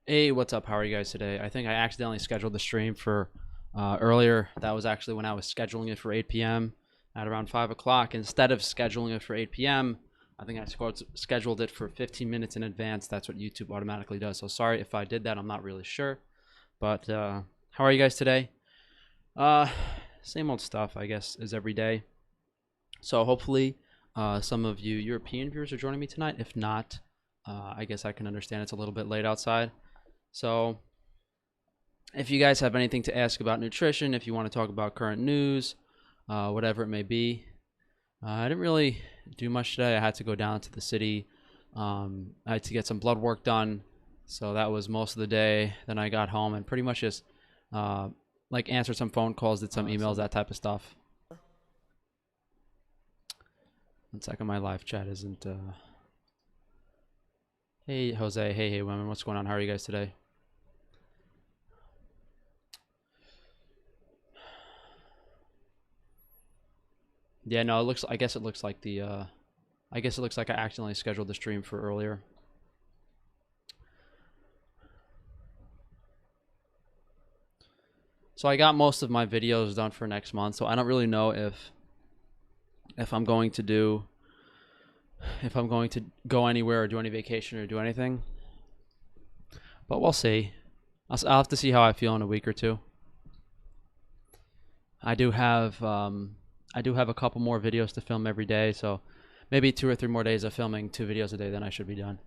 Hey, what's up? How are you guys today? I think I accidentally scheduled the stream for earlier. That was actually when I was scheduling it for 8 p.m. at around 5 o'clock. Instead of scheduling it for 8 p.m., I think I scheduled it for 15 minutes in advance. That's what YouTube automatically does. So sorry if I did that. I'm not really sure. But how are you guys today? Uh, Same old stuff, I guess, as every day. So hopefully some of you European viewers are joining me tonight. If not, I guess I can understand it's a little bit late outside. So if you guys have anything to ask about nutrition, if you want to talk about current news, whatever it may be, I didn't really do much today. I had to go down to the city. I had to get some blood work done. So that was most of the day. Then I got home and pretty much just like answered some phone calls, did some emails, that type of stuff. 1 second, my live chat isn't. Hey, Jose. Hey, women. What's going on? How are you guys today? Yeah, no, it looks. I guess it looks like the. I guess it looks like I accidentally scheduled the stream for earlier. So I got most of my videos done for next month. So I don't really know if I'm going to do. If I'm going to go anywhere or do any vacation or do anything. But we'll see. I'll have to see how I feel in a week or two. I do have a couple more videos to film every day, so maybe 2 or 3 more days of filming 2 videos a day, then I should be done.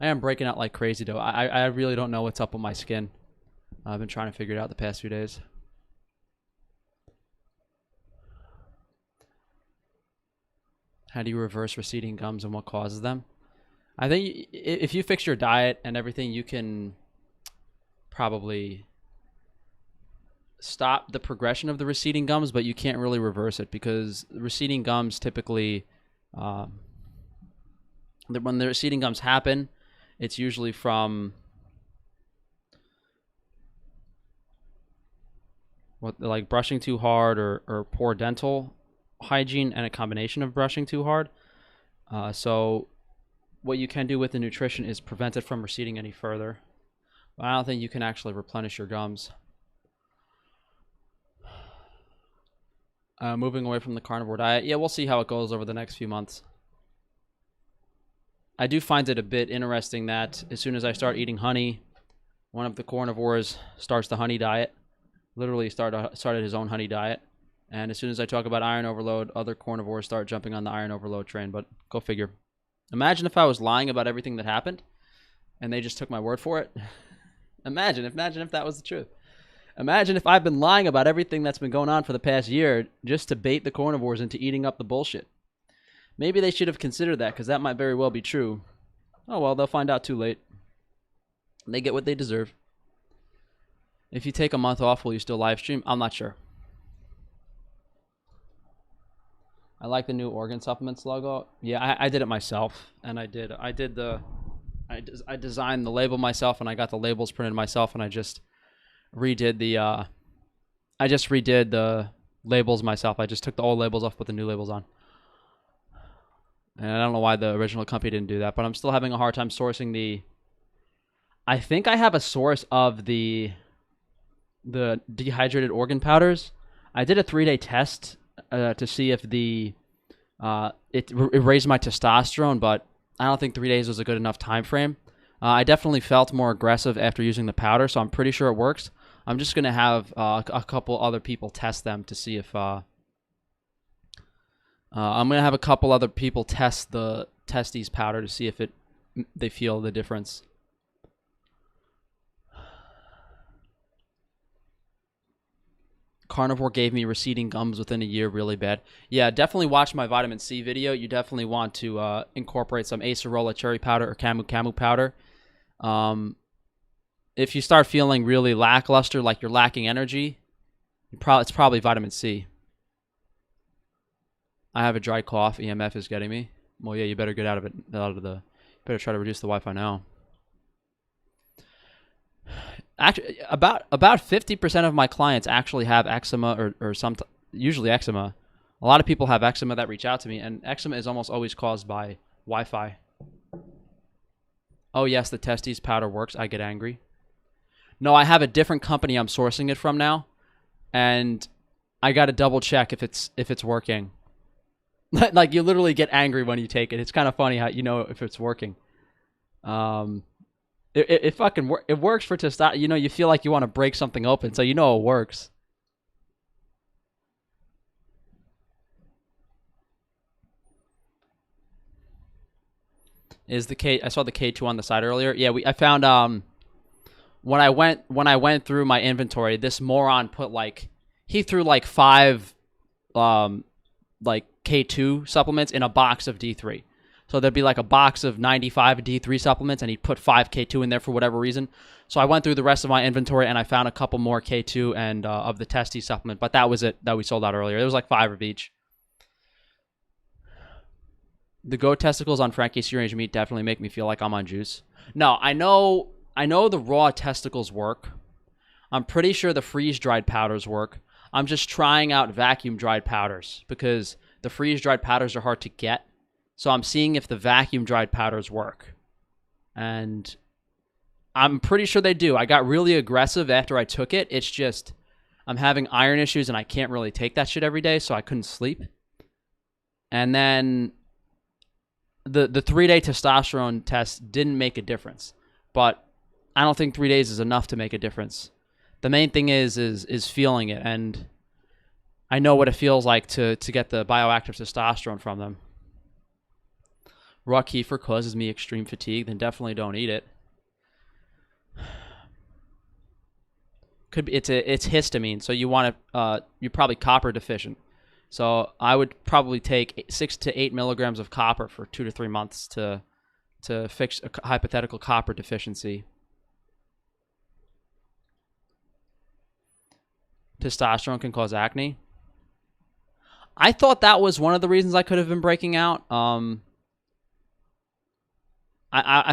I am breaking out like crazy though. I really don't know what's up with my skin. I've been trying to figure it out the past few days. How do you reverse receding gums and what causes them? I think if you fix your diet and everything, you can probably stop the progression of the receding gums, but you can't really reverse it because receding gums typically, when the receding gums happen, it's usually from like brushing too hard or poor dental hygiene and a combination of brushing too hard. So what you can do with the nutrition is prevent it from receding any further. But I don't think you can actually replenish your gums. Moving away from the carnivore diet. Yeah, we'll see how it goes over the next few months. I do find it a bit interesting that as soon as I start eating honey, one of the carnivores starts the honey diet. Literally started his own honey diet. And as soon as I talk about iron overload, other carnivores start jumping on the iron overload train. But go figure. Imagine if I was lying about everything that happened and they just took my word for it. Imagine if that was the truth. Imagine if I've been lying about everything that's been going on for the past year just to bait the carnivores into eating up the bullshit. Maybe they should have considered that because that might very well be true. Oh well, they'll find out too late. They get what they deserve. If you take a month off, will you still live stream? I'm not sure. I like the new organ supplements logo. Yeah, I did it myself, and I designed the label myself, and I got the labels printed myself, and I just redid the labels myself. I just took the old labels off, put the new labels on. And I don't know why the original company didn't do that, but I'm still having a hard time sourcing the. I think I have a source of the dehydrated organ powders. I did a 3-day test to see if it raised my testosterone, but I don't think 3 days was a good enough time frame. I definitely felt more aggressive after using the powder, so I'm pretty sure it works. I'm just gonna have a couple other people test them to see if. I'm gonna have a couple other people test these powder to see if they feel the difference. Carnivore gave me receding gums within a year really bad. Yeah, definitely watch my vitamin C video. You definitely want to incorporate some acerola cherry powder or camu camu powder. If you start feeling really lackluster, like you're lacking energy, it's probably vitamin C. I have a dry cough. EMF is getting me. Well, yeah, you better get out of it. Better try to reduce the Wi-Fi now. Actually, about 50% of my clients actually have eczema or usually eczema. A lot of people have eczema that reach out to me, and eczema is almost always caused by Wi-Fi. Oh yes, the testes powder works. I get angry. No, I have a different company I'm sourcing it from now, and I got to double check if it's working. Like you literally get angry when you take it. It's kind of funny how you know if it's working. Um, it fucking it works for testosterone. You know, you feel like you want to break something open, so you know it works. Is the K? I saw the K2 on the side earlier. Yeah, I found when I went through my inventory, this moron put like he threw like 5 like K2 supplements in a box of D3. So there'd be like a box of 95 D3 supplements, and he'd put 5 K2 in there for whatever reason. So I went through the rest of my inventory, and I found a couple more K2 and of the Testy supplement, but that was it that we sold out earlier. It was like 5 of each. The goat testicles on Frankie's free range meat definitely make me feel like I'm on juice. No, I know the raw testicles work. I'm pretty sure the freeze dried powders work. I'm just trying out vacuum dried powders because the freeze dried powders are hard to get. So I'm seeing if the vacuum dried powders work. And I'm pretty sure they do. I got really aggressive after I took it. It's just I'm having iron issues and I can't really take that shit every day, so I couldn't sleep. And then the 3-day testosterone test didn't make a difference. But I don't think 3 days is enough to make a difference. The main thing is feeling it, and I know what it feels like to get the bioactive testosterone from them. Raw kefir causes me extreme fatigue, then definitely don't eat it. Could be it's histamine, so you're probably copper deficient. So I would probably take 6 to 8 milligrams of copper for 2 to 3 months to fix a hypothetical copper deficiency. Testosterone can cause acne. I thought that was one of the reasons I could have been breaking out. I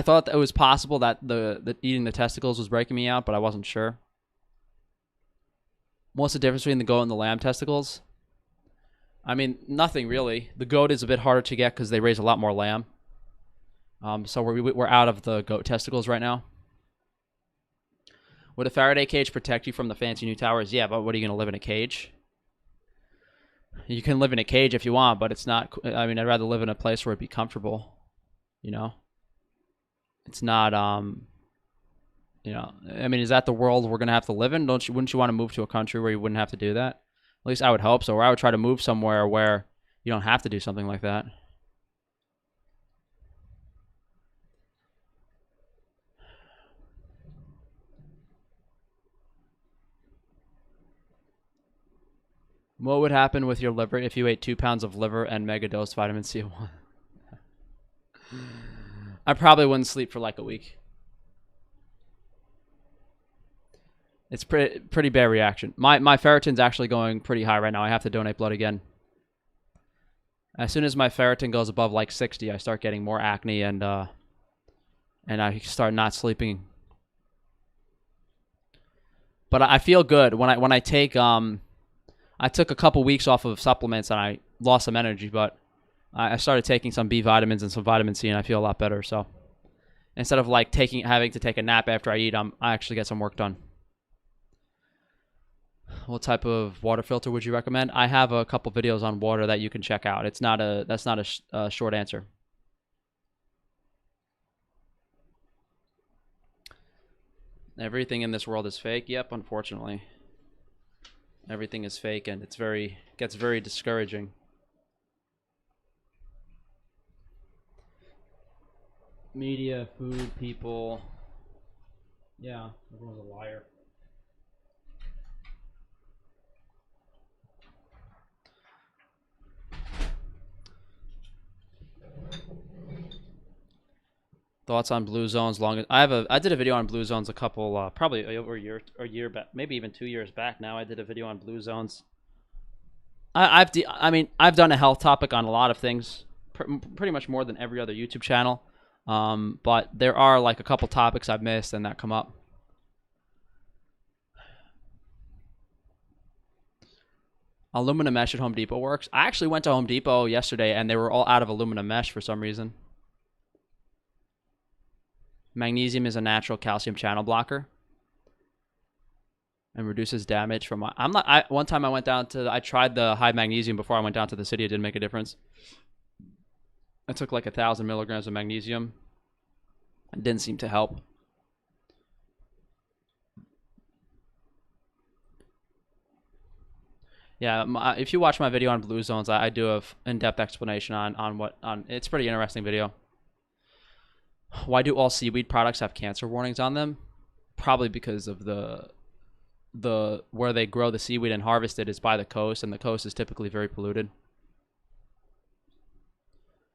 thought that it was possible that the eating the testicles was breaking me out, but I wasn't sure. What's the difference between the goat and the lamb testicles? I mean, nothing really. The goat is a bit harder to get because they raise a lot more lamb. So we're out of the goat testicles right now. Would a Faraday cage protect you from the fancy new towers? Yeah, but what are you going to live in a cage? You can live in a cage if you want, but it's not. I mean, I'd rather live in a place where it'd be comfortable. You know, it's not. You know, I mean, is that the world we're gonna have to live in? Wouldn't you want to move to a country where you wouldn't have to do that? At least I would hope so. Or I would try to move somewhere where you don't have to do something like that. What would happen with your liver if you ate 2 pounds of liver and mega dose vitamin C1? I probably wouldn't sleep for like a week. It's pretty bad reaction. My ferritin's actually going pretty high right now. I have to donate blood again. As soon as my ferritin goes above like 60, I start getting more acne and I start not sleeping. But I feel good when I take I took a couple weeks off of supplements and I lost some energy, but I started taking some B vitamins and some vitamin C and I feel a lot better. So instead of like having to take a nap after I eat, I actually get some work done. What type of water filter would you recommend? I have a couple videos on water that you can check out. That's not a short answer. Everything in this world is fake. Yep, unfortunately. Everything is fake and gets very discouraging. Media, food, people. Yeah, everyone's a liar. Thoughts on blue zones? I did a video on blue zones a couple, probably over a year back, maybe even 2 years back now. I did a video on blue zones. I've done a health topic on a lot of things, pretty much more than every other YouTube channel. But there are like a couple topics I've missed and that come up. Aluminum mesh at Home Depot works. I actually went to Home Depot yesterday and they were all out of aluminum mesh for some reason. Magnesium is a natural calcium channel blocker. and reduces damage from my. I'm not. One time I went down to. I tried the high magnesium before I went down to the city. It didn't make a difference. I took like 1,000 milligrams of magnesium. It didn't seem to help. Yeah, if you watch my video on blue zones, I do an in-depth explanation on. It's a pretty interesting video. Why do all seaweed products have cancer warnings on them? Probably because of the where they grow the seaweed and harvest it is by the coast, and the coast is typically very polluted.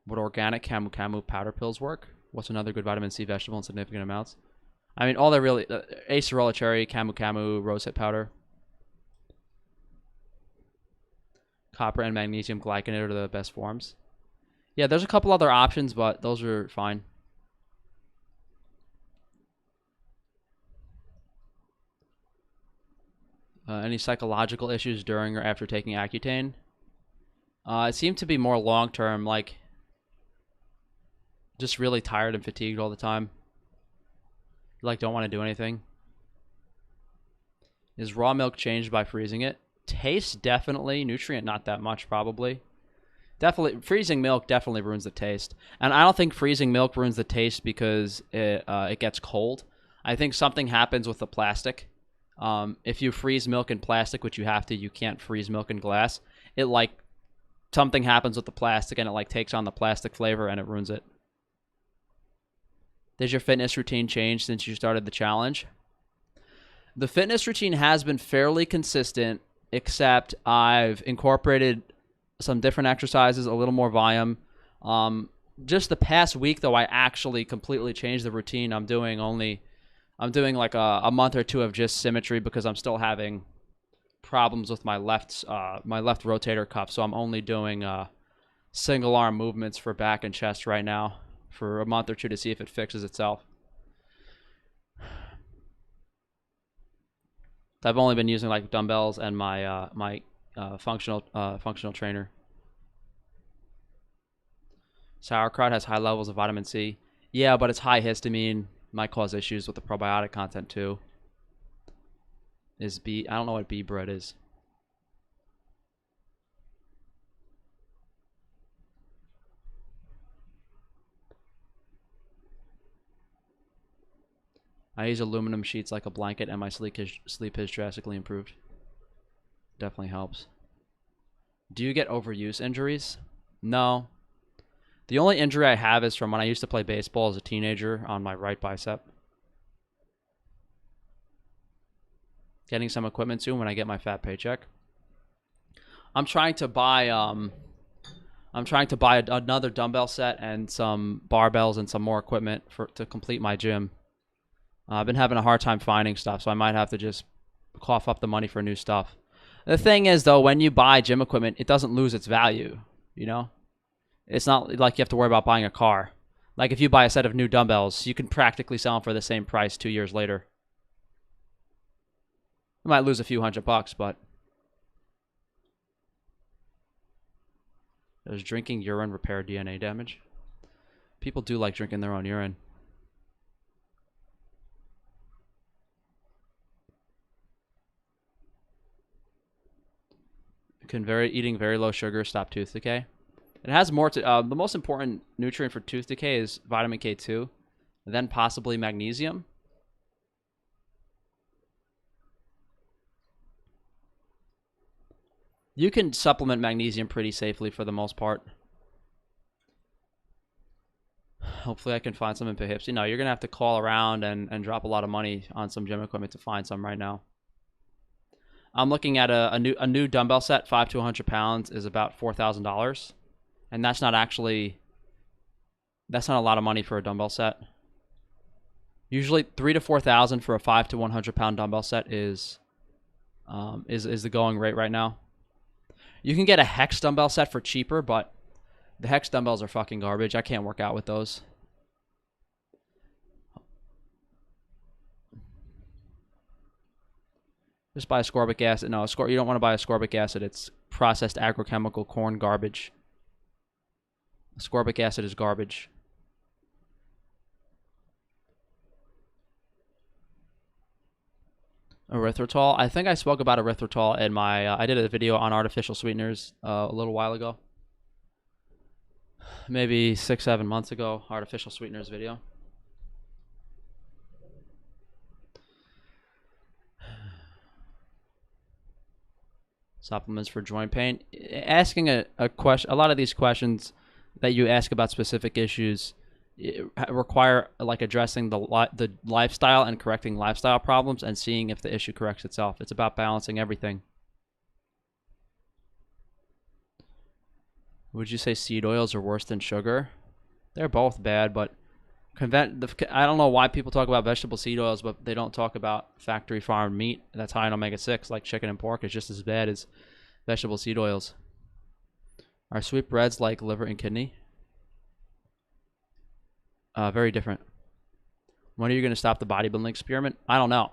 Would organic camu camu powder pills work? What's another good vitamin C vegetable in significant amounts? I mean, all they're really acerola cherry, camu camu, rosehip powder. Copper and magnesium glycinate are the best forms. Yeah, there's a couple other options, but those are fine. Any psychological issues during or after taking Accutane? It seemed to be more long-term, like just really tired and fatigued all the time. Like, don't want to do anything. Is raw milk changed by freezing it? Taste, definitely. Nutrient, not that much, probably. Definitely, freezing milk definitely ruins the taste. And I don't think freezing milk ruins the taste because it gets cold. I think something happens with the plastic. If you freeze milk in plastic, which you have to, you can't freeze milk in glass. It like something happens with the plastic and it like takes on the plastic flavor and it ruins it. Did your fitness routine change since you started the challenge? The fitness routine has been fairly consistent, except I've incorporated some different exercises, a little more volume. Just the past week, though, I actually completely changed the routine. I'm doing like a month or two of just symmetry because I'm still having problems with my left rotator cuff. So I'm only doing single arm movements for back and chest right now for a month or two to see if it fixes itself. I've only been using like dumbbells and my functional trainer. Sauerkraut has high levels of vitamin C. Yeah, but it's high histamine. Might cause issues with the probiotic content too. I don't know what bee bread is. I use aluminum sheets like a blanket, and my sleep has drastically improved. Definitely helps. Do you get overuse injuries? No. The only injury I have is from when I used to play baseball as a teenager on my right bicep. Getting some equipment soon when I get my fat paycheck. I'm trying to buy another dumbbell set and some barbells and some more equipment to complete my gym. I've been having a hard time finding stuff, so I might have to just cough up the money for new stuff. The thing is, though, when you buy gym equipment, it doesn't lose its value, you know? It's not like you have to worry about buying a car. Like if you buy a set of new dumbbells, you can practically sell them for the same price 2 years later. You might lose a few $100, but... Does drinking urine repair DNA damage? People do like drinking their own urine. Eating very low sugar stop tooth decay? It has more to... the most important nutrient for tooth decay is vitamin K2, and then possibly magnesium. You can supplement magnesium pretty safely for the most part. Hopefully I can find some in Poughkeepsie. No, you're going to have to call around and drop a lot of money on some gym equipment to find some right now. I'm looking at a new dumbbell set, 5 to 100 pounds, is about $4,000. And that's not a lot of money for a dumbbell set. Usually 3 to 4,000 for a 5 to 100 pound dumbbell set is the going rate right now. You can get a Hex dumbbell set for cheaper, but the Hex dumbbells are fucking garbage. I can't work out with those. Just buy ascorbic acid. No, you don't want to buy ascorbic acid. It's processed agrochemical corn garbage. Ascorbic acid is garbage. Erythritol. I think I spoke about erythritol in my. I did a video on artificial sweeteners a little while ago, maybe 6, 7 months ago. Artificial sweeteners video. Supplements for joint pain. Asking a question. A lot of these questions that you ask about specific issues require like addressing the lifestyle and correcting lifestyle problems and seeing if the issue corrects itself. It's about balancing everything. Would you say seed oils are worse than sugar? They're both bad, but I don't know why people talk about vegetable seed oils, but they don't talk about factory farmed meat that's high in omega-6, like chicken and pork. Is just as bad as vegetable seed oils. Are sweetbreads like liver and kidney? Very different. When are you going to stop the bodybuilding experiment? I don't know.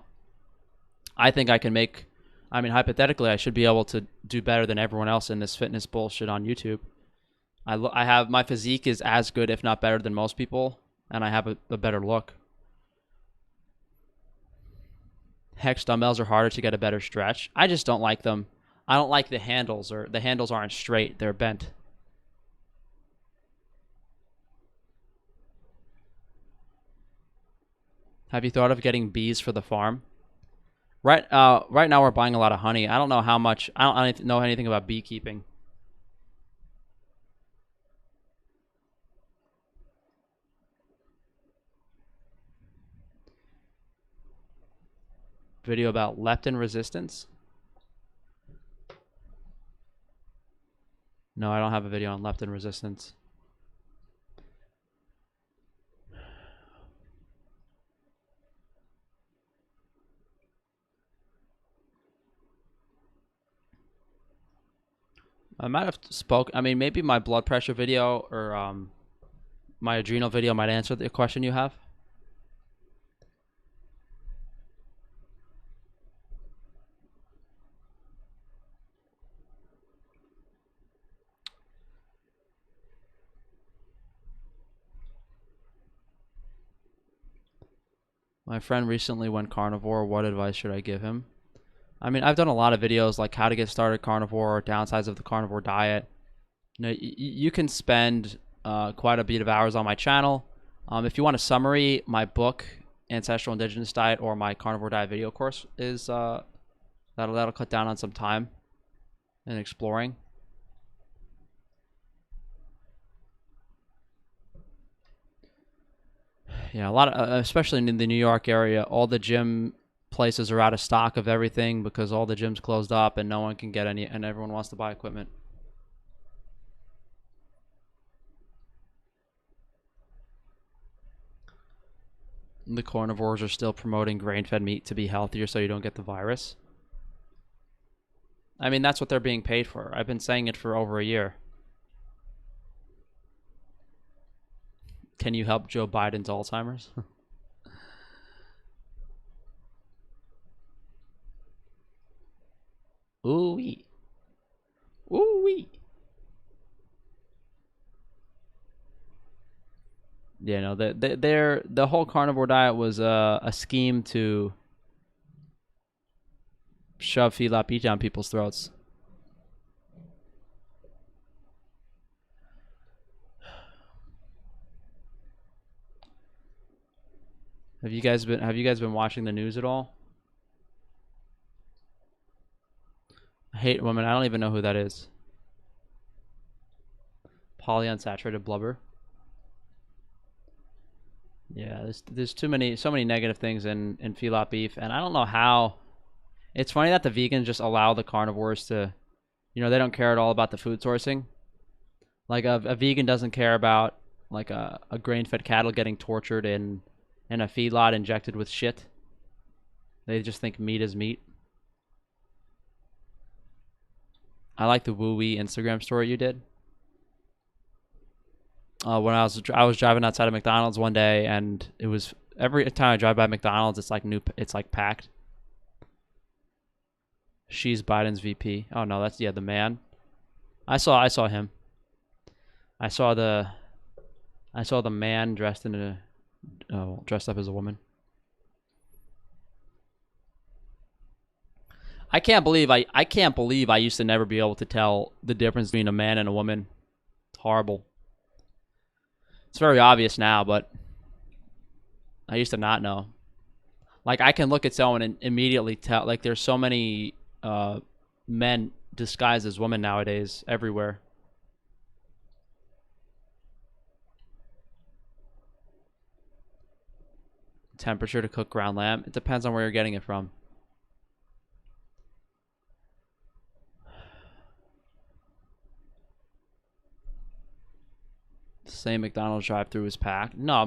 I think I can make. I mean, hypothetically, I should be able to do better than everyone else in this fitness bullshit on YouTube. I have my physique is as good, if not better, than most people, and I have a better look. Hex dumbbells are harder to get a better stretch. I just don't like them. I don't like the handles, or the handles aren't straight; they're bent. Have you thought of getting bees for the farm? Right now we're buying a lot of honey. I don't know how much. I don't know anything about beekeeping. Video about leptin resistance? No, I don't have a video on leptin resistance. I might have spoke. I mean, maybe my blood pressure video or my adrenal video might answer the question you have. My friend recently went carnivore. What advice should I give him? I mean, I've done a lot of videos like how to get started carnivore, downsides of the carnivore diet. You know, you can spend quite a bit of hours on my channel. If you want a summary, my book, Ancestral Indigenous Diet, or my carnivore diet video course is that'll cut down on some time in exploring. Yeah, a lot of, especially in the New York area, all the gym places are out of stock of everything because all the gyms closed up and no one can get any, and everyone wants to buy equipment. The carnivores are still promoting grain-fed meat to be healthier so you don't get the virus. I mean, that's what they're being paid for. I've been saying it for over a year. Can you help Joe Biden's Alzheimer's? Ooh-wee. Ooh-wee. Yeah, no, the whole carnivore diet was a scheme to shove feedlot beat down people's throats. Have you guys been watching the news at all? I hate women. I don't even know who that is. Polyunsaturated blubber. Yeah, there's so many negative things in feedlot beef, and I don't know how. It's funny that the vegans just allow the carnivores to, they don't care at all about the food sourcing. Like a vegan doesn't care about like a grain-fed cattle getting tortured in a feedlot injected with shit. They just think meat is meat. I like the woo-wee Instagram story you did. When I was driving outside of McDonald's one day, and it was every time I drive by McDonald's, it's like packed. She's Biden's VP. Oh no, that's the man. I saw him. I saw the man dressed up as a woman. I can't believe I used to never be able to tell the difference between a man and a woman. It's horrible. It's very obvious now, but I used to not know. Like, I can look at someone and immediately tell. Like, there's so many men disguised as women nowadays everywhere. Temperature to cook ground lamb. It depends on where you're getting it from. Same McDonald's drive-through is packed. No,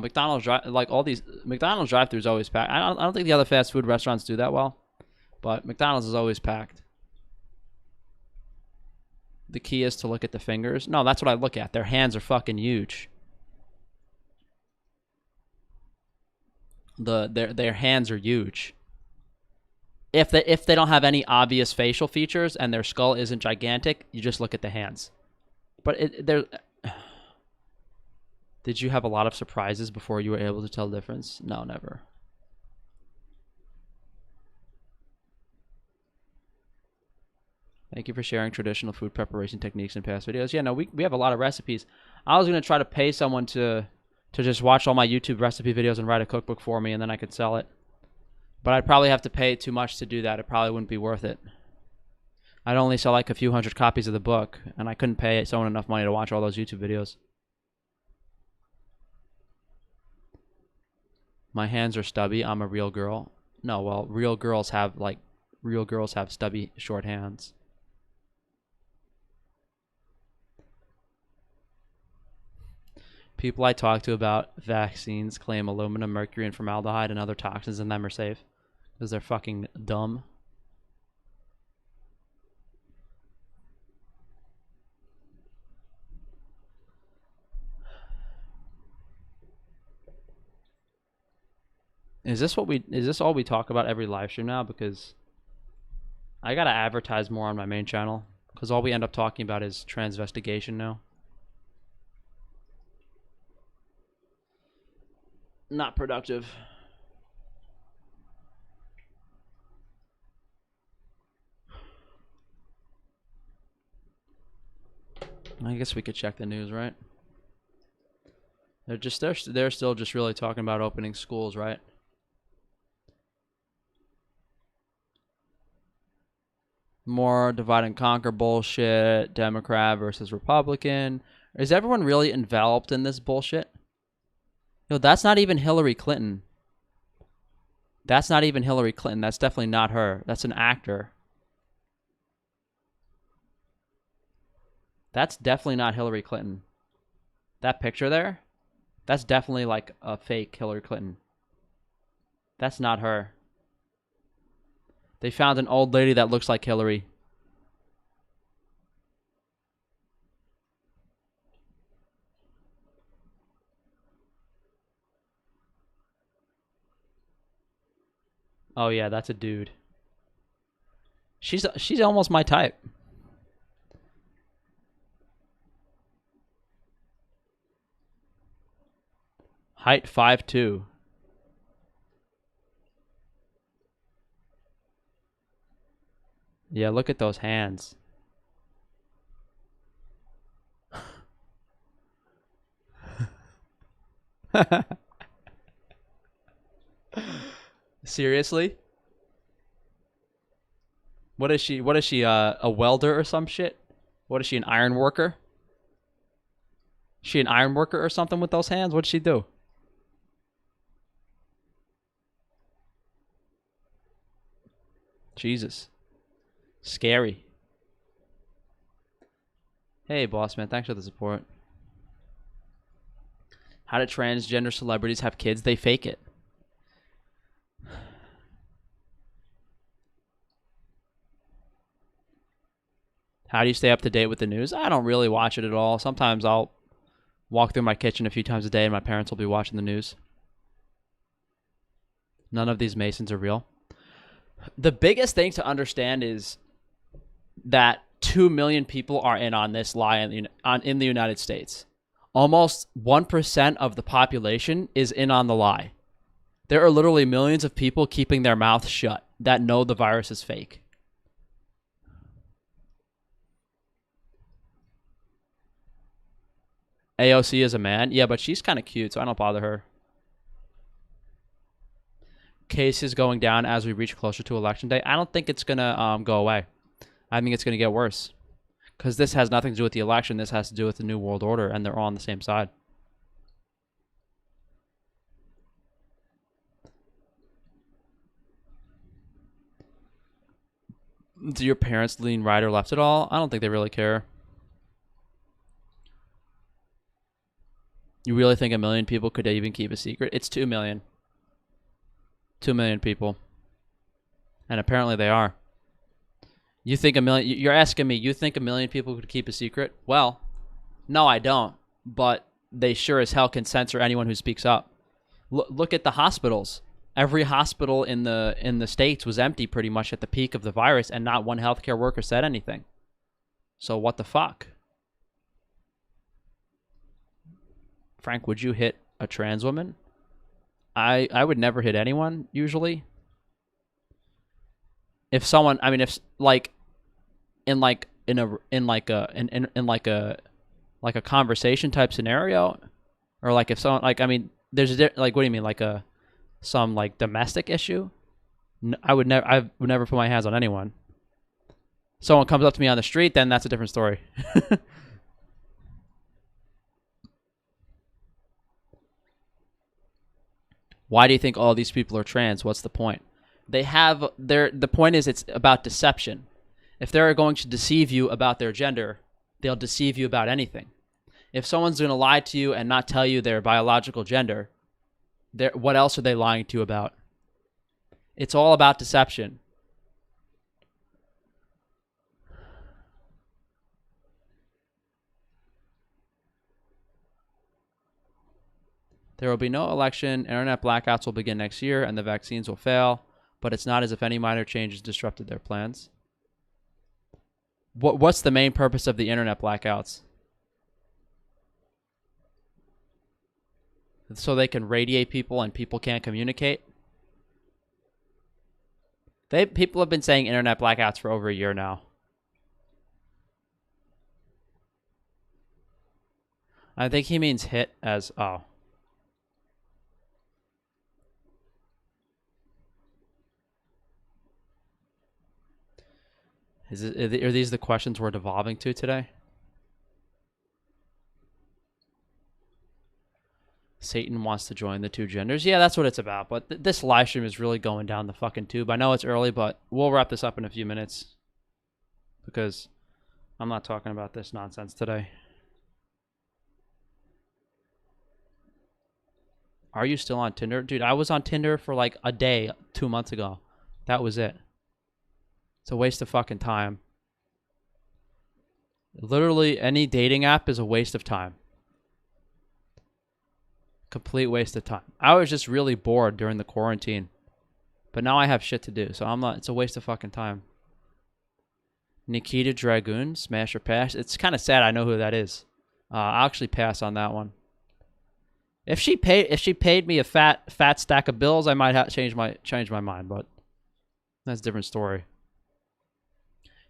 like all these McDonald's drive-through is always packed. I don't think the other fast food restaurants do that well, but McDonald's is always packed. The key is to look at the fingers. No, that's what I look at. Their hands are fucking huge. Their hands are huge. If they don't have any obvious facial features and their skull isn't gigantic, you just look at the hands. But did you have a lot of surprises before you were able to tell the difference? No, never. Thank you for sharing traditional food preparation techniques in past videos. Yeah, no, we have a lot of recipes. I was going to try to pay someone to just watch all my YouTube recipe videos and write a cookbook for me, and then I could sell it. But I'd probably have to pay too much to do that. It probably wouldn't be worth it. I'd only sell like a few hundred copies of the book, and I couldn't pay someone enough money to watch all those YouTube videos. My hands are stubby. I'm a real girl. No, well, real girls have stubby, short hands. People I talk to about vaccines claim aluminum, mercury, and formaldehyde and other toxins in them are safe because they're fucking dumb. Is this all we talk about every live stream now? Because I gotta advertise more on my main channel because all we end up talking about is transvestigation now. Not productive. I guess we could check the news, right? They're still just really talking about opening schools, right? More divide and conquer bullshit, Democrat versus Republican. Is everyone really enveloped in this bullshit? No, that's not even Hillary Clinton. That's not even Hillary Clinton. That's definitely not her. That's an actor. That's definitely not Hillary Clinton. That picture there, that's definitely like a fake Hillary Clinton. That's not her. They found an old lady that looks like Hillary. Oh yeah, that's a dude. She's almost my type. Height 5'2". Yeah, look at those hands. Seriously? What is she? What is she? A welder or some shit? What is she? An iron worker? Is she an iron worker or something with those hands? What did she do? Jesus. Scary. Hey, boss man. Thanks for the support. How do transgender celebrities have kids? They fake it. How do you stay up to date with the news? I don't really watch it at all. Sometimes I'll walk through my kitchen a few times a day and my parents will be watching the news. None of these Masons are real. The biggest thing to understand is that 2 million people are in on this lie in the United States. Almost 1% of the population is in on the lie. There are literally millions of people keeping their mouths shut that know the virus is fake. AOC is a man. Yeah, but she's kind of cute, so I don't bother her. Cases going down as we reach closer to election day. I don't think it's gonna go away. I think it's gonna get worse because this has nothing to do with the election. This has to do with the new world order, and they're all on the same side. Do your parents lean right or left at all? I don't think they really care. You really think 1 million people could even keep a secret? It's 2 million. 2 million people. And apparently they are. You think 1 million... You're asking me, you think 1 million people could keep a secret? Well, no, I don't. But they sure as hell can censor anyone who speaks up. Look at the hospitals. Every hospital in the States was empty pretty much at the peak of the virus, and not one healthcare worker said anything. So what the fuck? Frank, would you hit a trans woman? I would never hit anyone, usually. If someone, I mean, if like in a conversation type scenario, or like if someone, like, I mean, there's a like, what do you mean, like some like domestic issue? I would never put my hands on anyone. Someone comes up to me on the street, then that's a different story. Why do you think all these people are trans? What's the point? The point is, it's about deception. If they're going to deceive you about their gender, they'll deceive you about anything. If someone's going to lie to you and not tell you their biological gender, what else are they lying to you about? It's all about deception. There will be no election. Internet blackouts will begin next year, and the vaccines will fail. But it's not as if any minor changes disrupted their plans. What's the main purpose of the internet blackouts? So they can radiate people and people can't communicate? People have been saying internet blackouts for over a year now. I think he means hit as, oh. Are these the questions we're devolving to today? Satan wants to join the two genders. Yeah, that's what it's about. But this live stream is really going down the fucking tube. I know it's early, but we'll wrap this up in a few minutes. Because I'm not talking about this nonsense today. Are you still on Tinder? Dude, I was on Tinder for like a day 2 months ago. That was it. It's a waste of fucking time. Literally, any dating app is a waste of time. Complete waste of time. I was just really bored during the quarantine. But now I have shit to do, so I'm not. It's a waste of fucking time. Nikita Dragoon, smash or pass. It's kind of sad I know who that is. I'll actually pass on that one. If she paid me a fat stack of bills, I might change my mind, but that's a different story.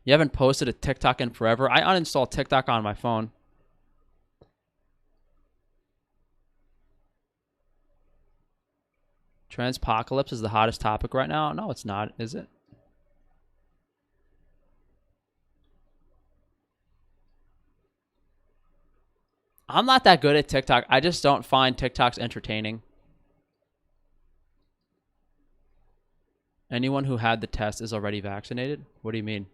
You haven't posted a TikTok in forever. I uninstalled TikTok on my phone. Transpocalypse is the hottest topic right now? No, it's not, is it? I'm not that good at TikTok. I just don't find TikToks entertaining. Anyone who had the test is already vaccinated? What do you mean?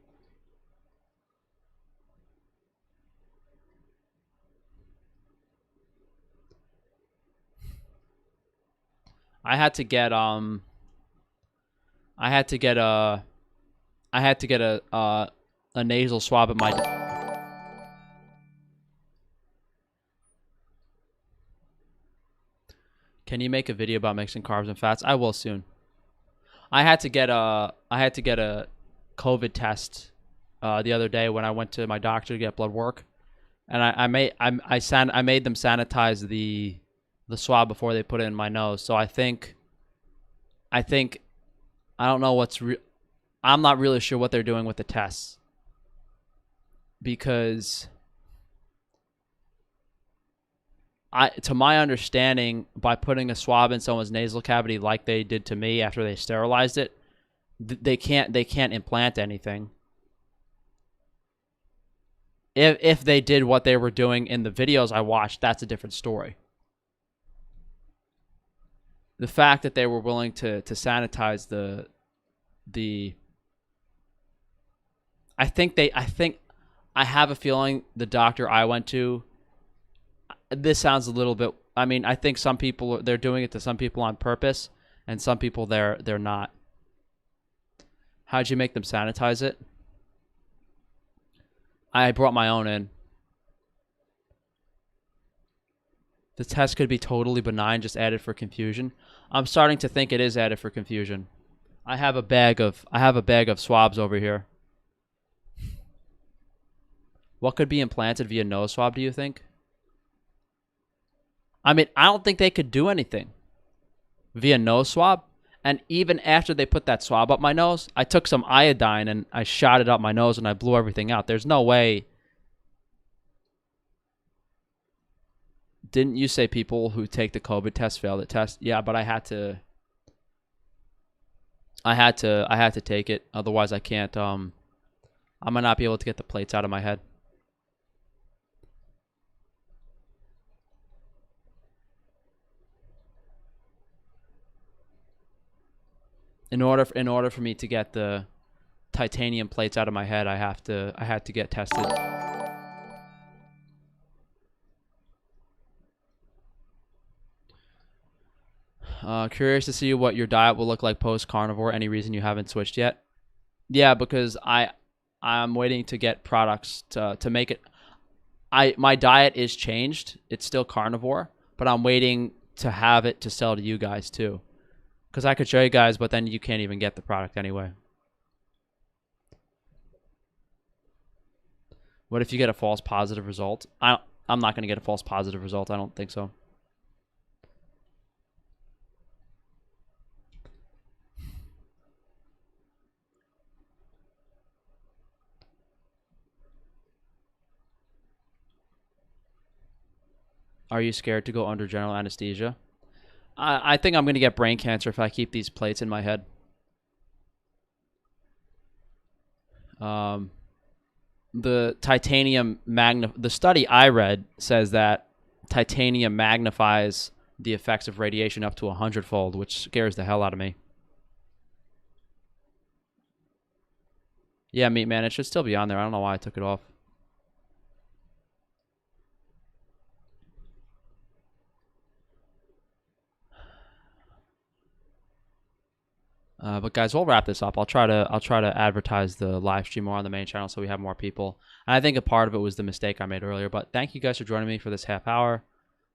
I had to get a nasal swab at my. Can you make a video about mixing carbs and fats? I will soon. I had to get a COVID test the other day when I went to my doctor to get blood work, and I made them sanitize the swab before they put it in my nose. So I think I don't know I'm not really sure what they're doing with the tests, because to my understanding, by putting a swab in someone's nasal cavity like they did to me after they sterilized it, they can't implant anything. If they did what they were doing in the videos I watched, that's a different story. The fact that they were willing to sanitize the I have a feeling the doctor I went to, this sounds a little bit, I mean, I think some people, they're doing it to some people on purpose, and some people they're not. How'd you make them sanitize it? I brought my own in. The test could be totally benign, just added for confusion. I'm starting to think it is added for confusion. I have a bag of swabs over here. What could be implanted via nose swab, do you think? I mean, I don't think they could do anything via nose swab. And even after they put that swab up my nose, I took some iodine and I shot it up my nose and I blew everything out. There's no way. Didn't you say people who take the COVID test fail the test? Yeah, but I had to take it. Otherwise I can't, I might not be able to get the plates out of my head. In order for me to get the titanium plates out of my head, I had to get tested. Curious to see what your diet will look like post carnivore. Any reason you haven't switched yet? Yeah, because I'm waiting to get products to make it. My diet is changed. It's still carnivore, but I'm waiting to have it to sell to you guys too. Because I could show you guys, but then you can't even get the product anyway. What if you get a false positive result? I'm not going to get a false positive result. I don't think so. Are you scared to go under general anesthesia? I think I'm going to get brain cancer if I keep these plates in my head. The titanium the study I read says that titanium magnifies the effects of radiation up to 100-fold, which scares the hell out of me. Yeah, meat man, it should still be on there. I don't know why I took it off. But guys, we'll wrap this up. I'll try to advertise the live stream more on the main channel so we have more people. And I think a part of it was the mistake I made earlier. But thank you guys for joining me for this half hour.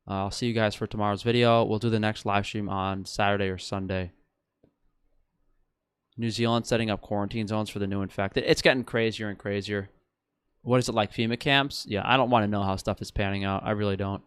I'll see you guys for tomorrow's video. We'll do the next live stream on Saturday or Sunday. New Zealand setting up quarantine zones for the new infected. It's getting crazier and crazier. What is it like, FEMA camps? Yeah, I don't want to know how stuff is panning out. I really don't.